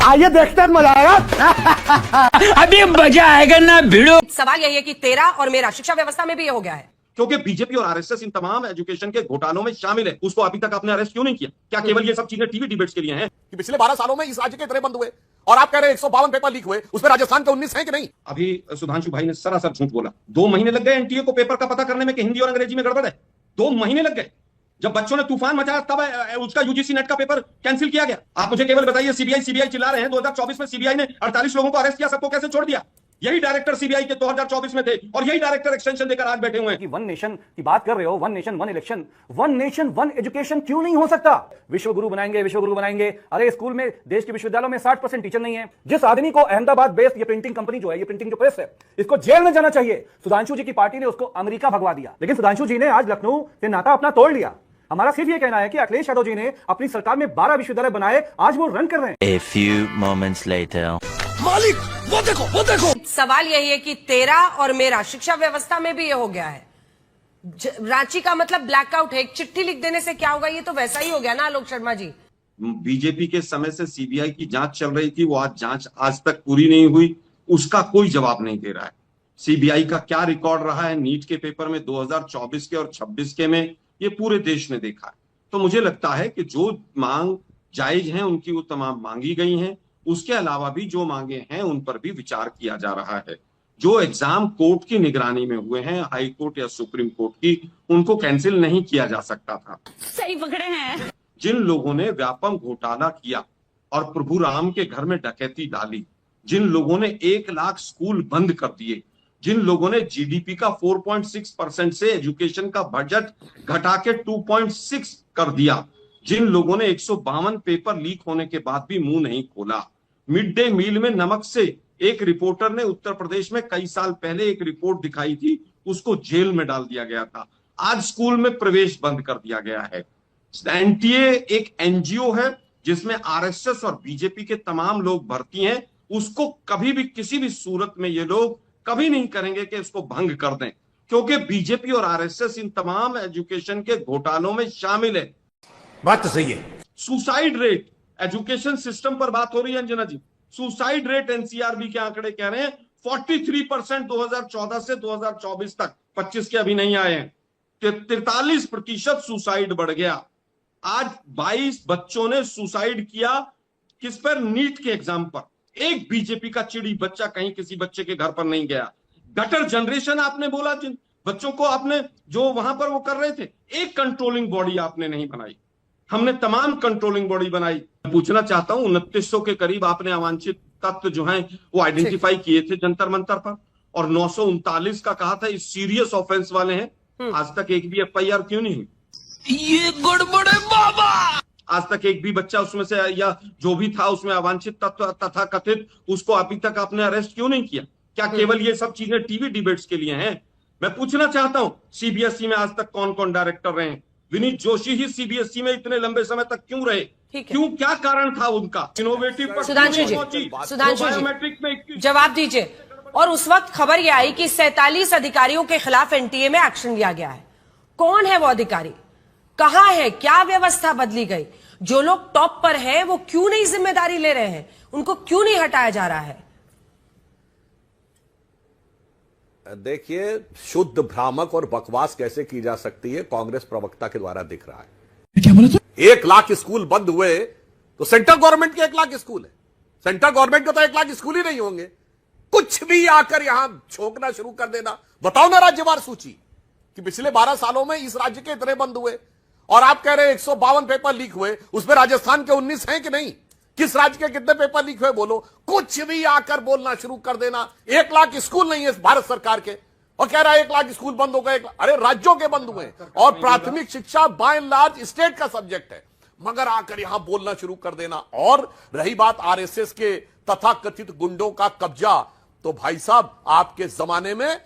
आइए देखते हैं, मजा आएगा। अभी मजा आएगा ना भिड़ो। सवाल यही है कि तेरा और मेरा शिक्षा व्यवस्था में भी ये हो गया है, क्योंकि बीजेपी और आरएसएस इन तमाम एजुकेशन के घोटालों में शामिल है। उसको अभी तक आपने अरेस्ट क्यों नहीं किया? क्या केवल ये सब चीजें टीवी डिबेट्स के लिए हैं? कि पिछले 12 सालों में इस राज्य के इतने बंद हुए और आप कह रहे हैं 152 पेपर लीक हुए, उसमें राजस्थान के 19 हैं कि नहीं? अभी सुधांशु भाई ने सरासर झूठ बोला। 2 महीने लग गए एनटीए को पेपर का पता करने में कि हिंदी और अंग्रेजी में गड़बड़ है। 2 महीने लग गए। जब बच्चों ने तूफान मचाया तब उसका यूजीसी नेट का पेपर कैंसिल किया गया। आप मुझे केवल बताइए, सीबीआई चिल्ला रहे हैं 2024 में सीबीआई ने 48 लोगों को अरेस्ट किया, सबको कैसे छोड़ दिया? यही डायरेक्टर सीबीआई के 2024 में थे और यही डायरेक्टर एक्सटेंशन देकर आज बैठे हुए हैं। कि वन नेशन की बात कर रहे हो, one nation one election, one nation one education क्यों नहीं हो सकता? विश्व गुरु बनाएंगे, विश्व गुरु बनाएंगे। अरे स्कूल में, देश के विश्वविद्यालयों में 60% टीचर नहीं है। जिस आदमी को अहमदाबाद बेस्ड ये प्रिंटिंग कंपनी जो है, ये प्रिंटिंग जो प्रेस है, इसको जेल में जाना चाहिए। सुधांशु जी की पार्टी ने उसको अमेरिका भगवा दिया, लेकिन सुधांशु जी ने आज लखनऊ से नाता अपना तोड़ लिया। हमारा सिर्फ ये कहना है कि अखिलेश यादव जी ने अपनी सरकार में 12 विश्वविद्यालय बनाए, आज वो रन कर रहे हैं। A few moments later. मालिक वो देखो, वो देखो। सवाल यही है कि तेरा और मेरा शिक्षा व्यवस्था में भी ये हो गया है। रांची का मतलब ब्लैकआउट है, एक चिट्ठी लिख देने से क्या होगा? ये तो वैसा ही हो गया ना आलोक शर्मा जी। बीजेपी के समय से सीबीआई की जांच चल रही थी, वो जांच आज तक पूरी नहीं हुई, उसका कोई जवाब नहीं दे रहा है। सीबीआई का क्या रिकॉर्ड रहा है नीट के पेपर में 2024 के और 26 के में, ये पूरे देश ने देखा है। तो मुझे लगता है कि जो मांग जायज है उनकी वो तमाम मांगी गई हैं। उसके अलावा भी जो मांगे हैं उन पर भी विचार किया जा रहा है। जो एग्जाम कोर्ट की निगरानी में हुए हैं, हाई कोर्ट या सुप्रीम कोर्ट की, उनको कैंसिल नहीं किया जा सकता था। सही पकड़े हैं। जिन लोगों ने व्यापक घोटाला किया और प्रभु राम के घर में डकैती डाली, जिन लोगों ने 1 लाख स्कूल बंद कर दिए, जिन लोगों ने जीडीपी का 4.6% से एजुकेशन का बजट घटा के 2.6 कर दिया, जिन लोगों ने 152 पेपर लीक होने के बाद भी मुंह नहीं खोला, मिड डे मील में नमक से एक रिपोर्टर ने उत्तर प्रदेश में कई साल पहले एक रिपोर्ट दिखाई थी, उसको जेल में डाल दिया गया था, आज स्कूल में प्रवेश बंद कर दिया गया है। एनटीए एक एनजीओ है जिसमें आरएसएस और बीजेपी के तमाम लोग भर्ती हैं, उसको कभी भी किसी भी सूरत में ये लोग कभी नहीं करेंगे कि इसको भंग कर दें, क्योंकि बीजेपी और आरएसएस इन तमाम एजुकेशन के घोटालों में शामिल है। बात तो सही है। सुसाइड रेट, एजुकेशन सिस्टम पर बात हो रही है अंजना जी, सुसाइड रेट एनसीआरबी के आंकड़े कह रहे हैं 43% 2014 से 2024 तक, 25 के अभी नहीं आए हैं, 43% सुसाइड बढ़ गया। आज 22 बच्चों ने सुसाइड किया, किस पर? नीट के एग्जाम पर। एक बीजेपी का चिड़ी बच्चा कहीं किसी बच्चे के घर पर नहीं गया। गटर जनरेशन आपने बोला, जिन बच्चों को आपने जो वहां पर वो कर रहे थे, एक कंट्रोलिंग बॉडी आपने नहीं बनाई। हमने तमाम कंट्रोलिंग बॉडी बनाई। पूछना चाहता हूं, 2900 के करीब आपने अवांछित तत्व जो हैं वो आइडेंटिफाई किए थे जंतर मंतर पर, और 939 का कहा था इस सीरियस ऑफेंस वाले हैं। आज तक एक भी एफआईआर क्यों नहीं हुई? ये गड़बड़ है बाबा। आज तक एक भी बच्चा उसमें से या जो भी था उसमें अवांछित तत्व तथा कथित, उसको अभी तक आपने अरेस्ट क्यों नहीं किया? क्या केवल ये सब चीजें टीवी डिबेट्स के लिए हैं? मैं पूछना चाहता हूं, सीबीएसई में आज तक कौन कौन डायरेक्टर रहे? विनीत जोशी ही सीबीएसई में इतने लंबे समय तक क्यों रहे? क्यों, क्या कारण था उनका? इनोवेटिव पर सुधांशु जी में जवाब दीजिए। और उस वक्त खबर यह आई कि 47 अधिकारियों के खिलाफ एनटीए में एक्शन लिया गया है। कौन है वो अधिकारी, कहां है, क्या व्यवस्था बदली गई? जो लोग टॉप पर हैं वो क्यों नहीं जिम्मेदारी ले रहे हैं? उनको क्यों नहीं हटाया जा रहा है? देखिए, शुद्ध भ्रामक और बकवास कैसे की जा सकती है कांग्रेस प्रवक्ता के द्वारा दिख रहा है। क्या बोले? 1 लाख स्कूल बंद हुए तो सेंट्रल गवर्नमेंट के 1 लाख स्कूल है, सेंट्रल गवर्नमेंट के तो 1 लाख स्कूल ही नहीं होंगे। कुछ भी आकर यहां छोंकना शुरू कर देना। बताओ ना राज्यवार सूची कि पिछले 12 सालों में इस राज्य के इतने बंद हुए और आप कह रहे हैं 152 पेपर लीक हुए, उसमें राजस्थान के 19 हैं कि नहीं? किस राज्य के कितने पेपर लीक हुए बोलो? कुछ भी आकर बोलना शुरू कर देना। 1 लाख स्कूल नहीं है भारत सरकार के और कह रहा है 1 लाख स्कूल बंद हो गए। अरे राज्यों के बंद हुए और प्राथमिक शिक्षा बाय एंड लार्ज स्टेट का सब्जेक्ट है, मगर आकर यहां बोलना शुरू कर देना। और रही बात आरएसएस के तथाकथित गुंडों का कब्जा, तो भाई साहब आपके जमाने में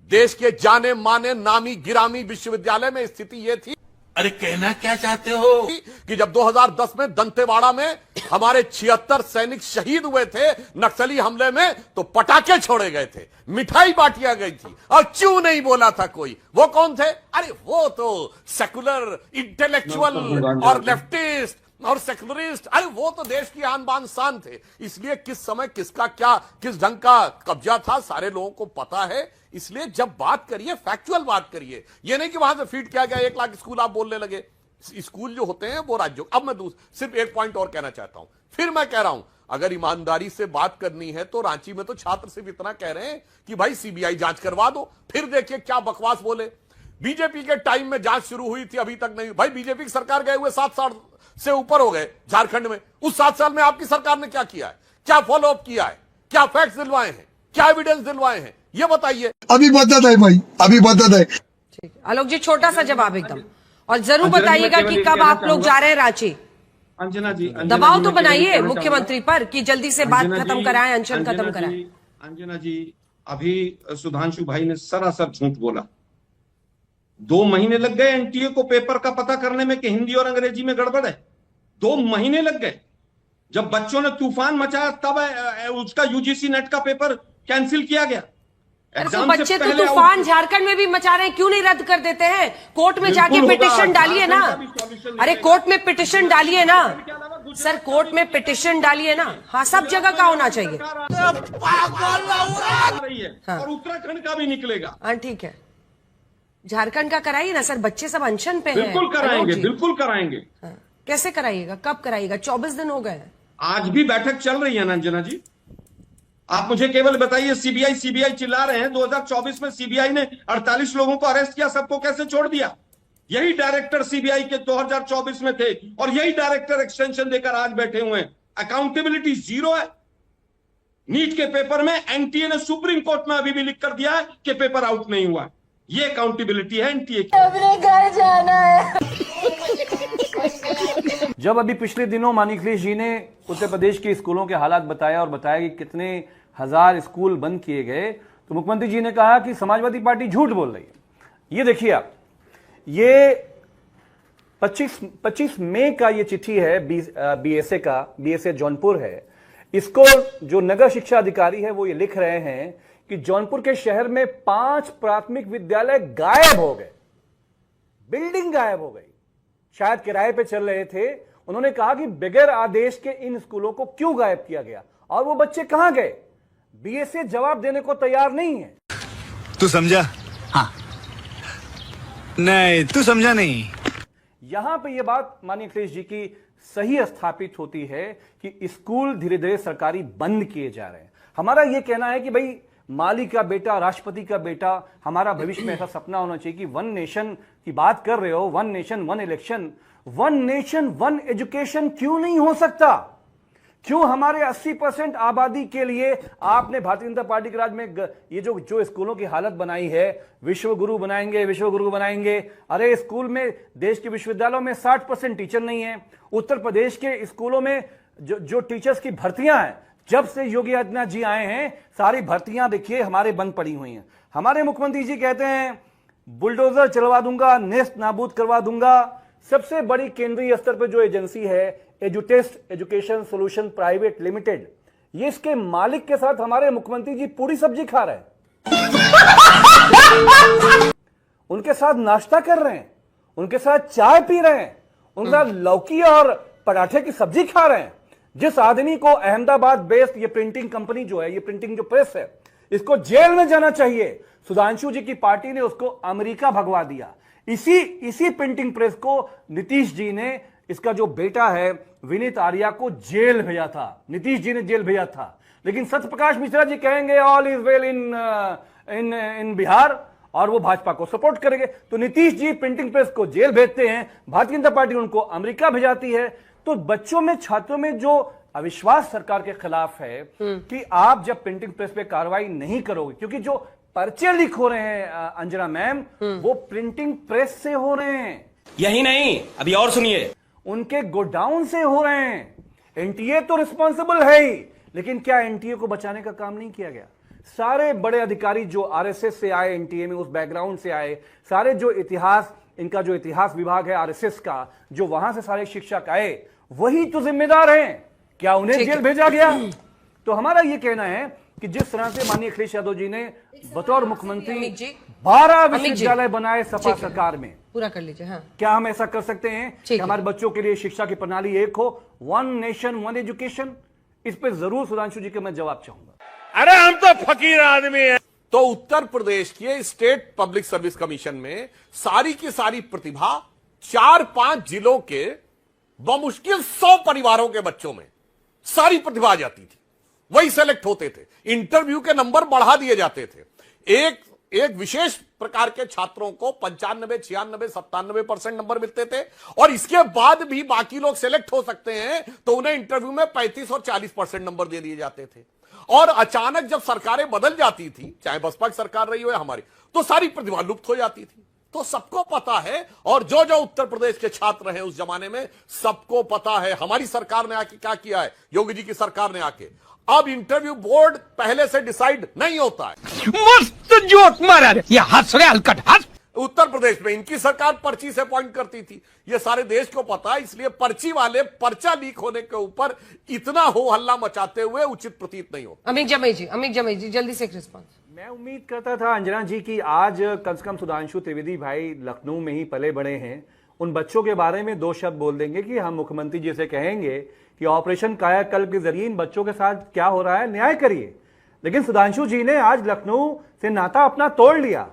देश के जाने माने नामी गिरामी विश्वविद्यालय में स्थिति यह थी। अरे कहना क्या चाहते हो कि जब 2010 में दंतेवाड़ा में हमारे 76 सैनिक शहीद हुए थे नक्सली हमले में, तो पटाखे छोड़े गए थे, मिठाई बांटिया गई थी और क्यों नहीं बोला था कोई? वो कौन थे? अरे वो तो सेकुलर इंटेलेक्चुअल और लेफ्टिस्ट और सेक्युलरिस्ट, अरे वो तो देश की आन बान शान थे, इसलिए किस समय किसका क्या किस ढंग का कब्जा था सारे लोगों को पता है। इसलिए जब बात करिए फैक्चुअल बात करिए, ये नहीं कि वहां से फीड किया गया 1 लाख स्कूल आप बोलने लगे। स्कूल जो होते हैं वो राज्यों। अब मैं सिर्फ एक पॉइंट और कहना चाहता हूं, फिर मैं कह रहा हूं अगर ईमानदारी से बात करनी है तो रांची में तो छात्र सिर्फ इतना कह रहे हैं कि भाई सीबीआई जांच करवा दो, फिर देखिए क्या बकवास बोले। बीजेपी के टाइम में जांच शुरू हुई थी, अभी तक नहीं। भाई बीजेपी की सरकार गए हुए 7 साल से ऊपर हो गए झारखंड में, उस 7 साल में आपकी सरकार ने क्या किया है, क्या फॉलो अप किया है, क्या फैक्ट्स दिलवाए हैं, क्या एविडेंस दिलवाए हैं, ये बताइए। अभी बता है भाई, अभी बता है। ठीक है आलोक जी, छोटा सा जवाब एकदम, और जरूर बताइएगा कि कब आप लोग जा रहे हैं रांची। अंजना जी, दबाव तो बनाइए मुख्यमंत्री पर कि जल्दी से बात खत्म कराएं, अनशन खत्म कराएं। अंजना जी, अभी सुधांशु भाई ने सरासर झूठ बोला। 2 महीने लग गए एनटीए को पेपर का पता करने में कि हिंदी और अंग्रेजी में गड़बड़ है। 2 महीने लग गए। जब बच्चों ने तूफान मचाया तब उसका यूजीसी नेट का पेपर कैंसिल किया गया। तो बच्चे तो तूफान झारखंड में भी मचा रहे हैं, क्यों नहीं रद्द कर देते हैं? कोर्ट में जाके पिटिशन डालिए ना। अरे कोर्ट में पिटिशन डालिए ना सर, कोर्ट में पिटिशन डालिए ना। हाँ, सब जगह का होना चाहिए। हाँ। और उत्तराखंड का भी निकलेगा। हाँ ठीक है, झारखंड का कराइए ना सर, बच्चे सब अनशन पे हैं। बिल्कुल कराएंगे, बिल्कुल कराएंगे। हाँ। कैसे कराइएगा, कब कराइएगा? 24 दिन हो गए। आज भी बैठक चल रही है ना अंजना जी, आप मुझे केवल बताइए। सीबीआई चिल्ला रहे हैं, 2024 में सीबीआई ने 48 लोगों को अरेस्ट किया, सबको कैसे छोड़ दिया? यही डायरेक्टर सीबीआई के 2024 में थे और यही डायरेक्टर एक्सटेंशन देकर आज बैठे हुए हैं। अकाउंटेबिलिटी जीरो है। नीट के पेपर में एनटीए ने सुप्रीम कोर्ट में अभी भी लिख कर दिया है कि पेपर आउट नहीं हुआ। ये अकाउंटेबिलिटी है एनटीए की। अपने घर जाना है। जब अभी पिछले दिनों मानिक अखिलेश जी ने उत्तर प्रदेश के स्कूलों के हालात बताया और बताया कि कितने हजार स्कूल बंद किए गए, तो मुख्यमंत्री जी ने कहा कि समाजवादी पार्टी झूठ बोल रही है। ये देखिए आप, ये 25 मई का ये चिट्ठी है बीएसए का, बीएसए जौनपुर है। इसको जो नगर शिक्षा अधिकारी है वो ये लिख रहे हैं कि जौनपुर के शहर में 5 प्राथमिक विद्यालय गायब हो गए, बिल्डिंग गायब हो गई, शायद किराए पे चल रहे थे। उन्होंने कहा कि बगैर आदेश के इन स्कूलों को क्यों गायब किया गया और वो बच्चे कहां गए? बीएसए जवाब देने को तैयार नहीं है। तू समझा? हाँ। नहीं, तू समझा नहीं। यहां पे ये बात माननीय अखिलेश जी की सही स्थापित होती है कि स्कूल धीरे धीरे सरकारी बंद किए जा रहे हैं। हमारा यह कहना है कि भाई माली का बेटा, राष्ट्रपति का बेटा, हमारा भविष्य में ऐसा सपना होना चाहिए कि 1 नेशन की बात कर रहे हो, 1 नेशन 1 इलेक्शन, 1 नेशन 1 एजुकेशन क्यों नहीं हो सकता? क्यों हमारे 80% आबादी के लिए आपने भारतीय जनता पार्टी के राज में ये जो स्कूलों की हालत बनाई है, विश्व गुरु बनाएंगे, विश्व गुरु बनाएंगे। अरे स्कूल में, देश के विश्वविद्यालयों में 60% टीचर नहीं है। उत्तर प्रदेश के स्कूलों में जो टीचर्स की भर्तियां हैं, जब से योगी आदित्यनाथ जी आए हैं सारी भर्तियां देखिए हमारे बंद पड़ी हुई हैं। हमारे मुख्यमंत्री जी कहते हैं बुलडोजर चलवा दूंगा, नेस्त नाबूद करवा दूंगा। सबसे बड़ी केंद्रीय स्तर पर जो एजेंसी है एजुटेस्ट एजुकेशन सॉल्यूशन प्राइवेट लिमिटेड, ये इसके मालिक के साथ हमारे मुख्यमंत्री जी पूरी सब्जी खा रहे हैं, उनके साथ नाश्ता कर रहे हैं, उनके साथ चाय पी रहे हैं, उनके साथ लौकी और पराठे की सब्जी खा रहे हैं। जिस आदमी को अहमदाबाद बेस्ड ये प्रिंटिंग कंपनी जो है, ये प्रिंटिंग जो प्रेस है, इसको जेल में जाना चाहिए। सुधांशु जी की पार्टी ने उसको अमेरिका भगवा दिया। इसी प्रिंटिंग प्रेस को नीतीश जी ने, इसका जो बेटा है विनीत आर्या को जेल भेजा था, नीतीश जी ने जेल भेजा था। लेकिन सत्यप्रकाश मिश्रा जी कहेंगे all is well in Bihar और वो भाजपा को सपोर्ट करेंगे। तो नीतीश जी प्रिंटिंग प्रेस को जेल भेजते हैं, भारतीय जनता पार्टी उनको अमेरिका भेजाती है। तो बच्चों में, छात्रों में जो अविश्वास सरकार के खिलाफ है कि आप जब प्रिंटिंग प्रेस पे कार्रवाई नहीं करोगे, क्योंकि जो पर्चे लीक हो रहे हैं अंजना मैम, वो प्रिंटिंग प्रेस से हो रहे हैं। यही नहीं, अभी और सुनिए, उनके गोडाउन से हो रहे हैं। एनटीए तो रिस्पॉन्सिबल है ही, लेकिन क्या एनटीए को बचाने का काम नहीं किया गया? सारे बड़े अधिकारी जो आरएसएस से आए, एनटीए में उस बैकग्राउंड से आए, सारे जो इतिहास, इनका जो इतिहास विभाग है आरएसएस का, जो वहां से सारे शिक्षक आए, वही तो जिम्मेदार हैं। क्या उन्हें जेल भेजा गया? तो हमारा यह कहना है कि जिस तरह से माननीय अखिलेश यादव जी ने बतौर मुख्यमंत्री 12 अमित जी। विश्वविद्यालय बनाए सपा ठीक है। सरकार में। पूरा कर लीजिए। हाँ, क्या हम ऐसा कर सकते हैं कि ठीक है। हमारे बच्चों के लिए शिक्षा की प्रणाली एक हो, वन नेशन वन एजुकेशन? इस पे जरूर सुधांशु जी के मैं जवाब चाहूंगा। अरे हम तो फकीर आदमी है। तो उत्तर प्रदेश के स्टेट पब्लिक सर्विस कमीशन में सारी की सारी प्रतिभा 4-5 जिलों के बमुश्किल 100 परिवारों के बच्चों में सारी प्रतिभा आ जाती थी, वही सेलेक्ट होते थे, इंटरव्यू के नंबर बढ़ा दिए जाते थे। एक विशेष प्रकार के छात्रों को 95, 96, 97% नंबर मिलते थे, और इसके बाद भी बाकी लोग सेलेक्ट हो सकते हैं तो उन्हें इंटरव्यू में 35 और 40% नंबर दे दिए जाते थे। और अचानक जब सरकारें बदल जाती थी, चाहे बसपा की सरकार रही हो या हमारी, तो सारी प्रतिभा लुप्त हो जाती थी। तो सबको पता है, और जो जो उत्तर प्रदेश के छात्र हैं उस जमाने में सबको पता है हमारी सरकार ने आके क्या किया है, योगी जी की सरकार ने आके। अब इंटरव्यू बोर्ड पहले से डिसाइड नहीं होता है। मस्त जोक मारा रे ये हंस रहे हलकट हंस। उत्तर प्रदेश में इनकी सरकार पर्ची से अपॉइंट करती थी, ये सारे देश को पता है, इसलिए पर्ची वाले पर्चा लीक होने के ऊपर इतना हो हल्ला मचाते हुए उचित प्रतीत नहीं होता। अमित जमई जी जल्दी से एक रिस्पॉन्स। मैं उम्मीद करता था अंजना जी की आज कम से कम सुधांशु त्रिवेदी भाई लखनऊ में ही पले बड़े हैं, उन बच्चों के बारे में 2 शब्द बोल देंगे कि हम मुख्यमंत्री जी से कहेंगे कि ऑपरेशन कायाकल्प के जरिए इन बच्चों के साथ क्या हो रहा है न्याय करिए। लेकिन सुधांशु जी ने आज लखनऊ से नाता अपना तोड़ लिया।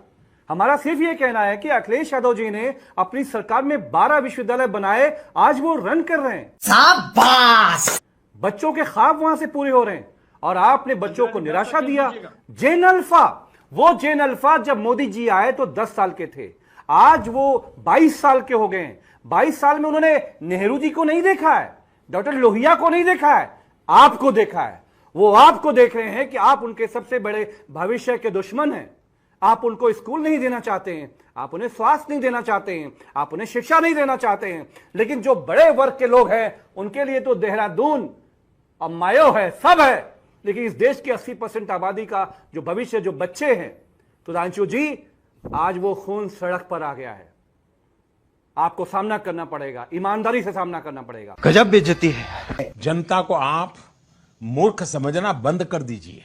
हमारा सिर्फ ये कहना है कि अखिलेश यादव जी ने अपनी सरकार में 12 विश्वविद्यालय बनाए, आज वो रन कर रहे हैं। शाबाश! बच्चों के ख्वाब वहां से पूरे हो रहे हैं, और आपने बच्चों को निराशा दिया। जेन अल्फा, वो जेन अल्फा जब मोदी जी आए तो 10 साल के थे, आज वो 22 साल के हो गए हैं। 22 साल में उन्होंने नेहरू जी को नहीं देखा है, डॉक्टर लोहिया को नहीं देखा है, आपको देखा है। वो आपको देख रहे हैं कि आप उनके सबसे बड़े भविष्य के दुश्मन हैं। आप उनको स्कूल नहीं देना चाहते हैं, आप उन्हें स्वास्थ्य नहीं देना चाहते हैं, आप उन्हें शिक्षा नहीं देना चाहते हैं। लेकिन जो बड़े वर्ग के लोग हैं उनके लिए तो देहरादून और मायो है, सब है। लेकिन इस देश की 80% आबादी का जो भविष्य, जो बच्चे हैं, सुधांशु जी, आज वो खून सड़क पर आ गया है। आपको सामना करना पड़ेगा, ईमानदारी से सामना करना पड़ेगा। गजब बेइज्जती है। जनता को आप मूर्ख समझना बंद कर दीजिए।